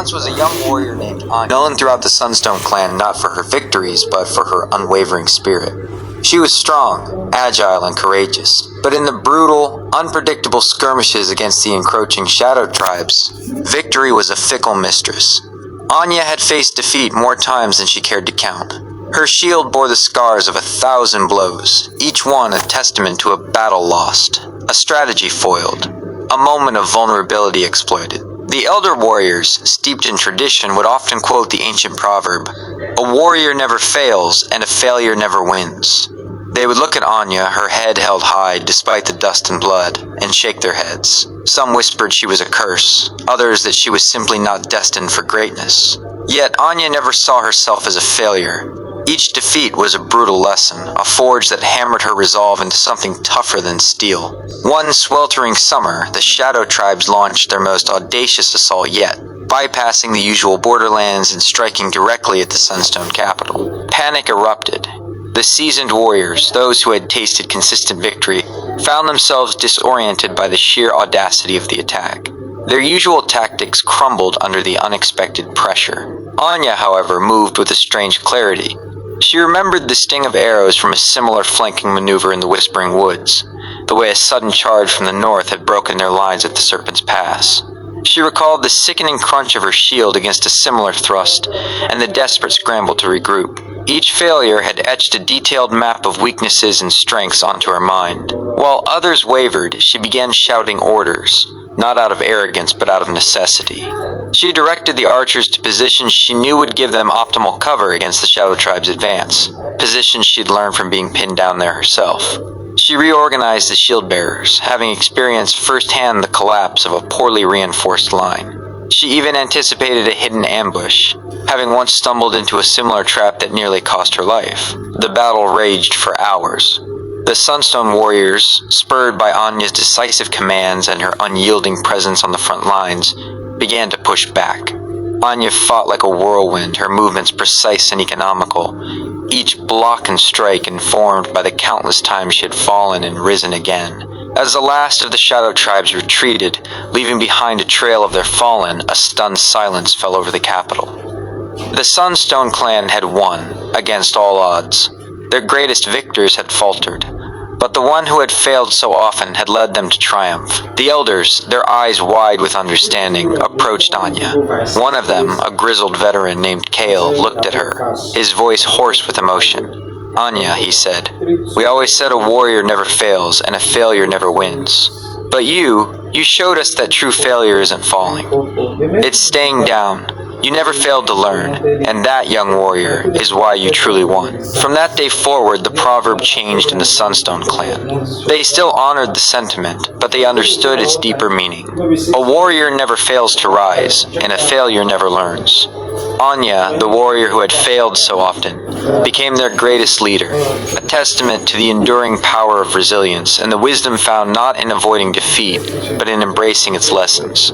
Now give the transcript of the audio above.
once was a young warrior named Anya, known throughout the Sunstone clan not for her victories, but for her unwavering spirit. She was strong, agile, and courageous, but in the brutal, unpredictable skirmishes against the encroaching Shadow Tribes, victory was a fickle mistress. Anya had faced defeat more times than she cared to count. Her shield bore the scars of 1,000 blows, each one a testament to a battle lost, a strategy foiled, a moment of vulnerability exploited. The elder warriors, steeped in tradition, would often quote the ancient proverb, "A warrior never fails, and a failure never wins." They would look at Anya, her head held high despite the dust and blood, and shake their heads. Some whispered she was a curse, others that she was simply not destined for greatness. Yet Anya never saw herself as a failure. Each defeat was a brutal lesson, a forge that hammered her resolve into something tougher than steel. One sweltering summer, the Shadow Tribes launched their most audacious assault yet, bypassing the usual borderlands and striking directly at the Sunstone capital. Panic erupted. The seasoned warriors, those who had tasted consistent victory, found themselves disoriented by the sheer audacity of the attack. Their usual tactics crumbled under the unexpected pressure. Anya, however, moved with a strange clarity. She remembered the sting of arrows from a similar flanking maneuver in the Whispering Woods, the way a sudden charge from the north had broken their lines at the Serpent's Pass. She recalled the sickening crunch of her shield against a similar thrust, and the desperate scramble to regroup. Each failure had etched a detailed map of weaknesses and strengths onto her mind. While others wavered, she began shouting orders, not out of arrogance but out of necessity. She directed the archers to positions she knew would give them optimal cover against the Shadow Tribe's advance, positions she'd learned from being pinned down there herself. She reorganized the shield bearers, having experienced firsthand the collapse of a poorly reinforced line. She even anticipated a hidden ambush, having once stumbled into a similar trap that nearly cost her life. The battle raged for hours. The Sunstone warriors, spurred by Anya's decisive commands and her unyielding presence on the front lines, began to push back. Anya fought like a whirlwind, her movements precise and economical, each block and strike informed by the countless times she had fallen and risen again. As the last of the Shadow Tribes retreated, leaving behind a trail of their fallen, a stunned silence fell over the capital. The Sunstone clan had won, against all odds. Their greatest victors had faltered, but the one who had failed so often had led them to triumph. The elders, their eyes wide with understanding, approached Anya. One of them, a grizzled veteran named Kale, looked at her, his voice hoarse with emotion. "Anya," he said, "we always said a warrior never fails, and a failure never wins. But you showed us that true failure isn't falling. It's staying down. You never failed to learn, and that, young warrior, is why you truly won." From that day forward, the proverb changed in the Sunstone clan. They still honored the sentiment, but they understood its deeper meaning. A warrior never fails to rise, and a failure never learns. Anya, the warrior who had failed so often, became their greatest leader, a testament to the enduring power of resilience and the wisdom found not in avoiding defeat, but in embracing its lessons.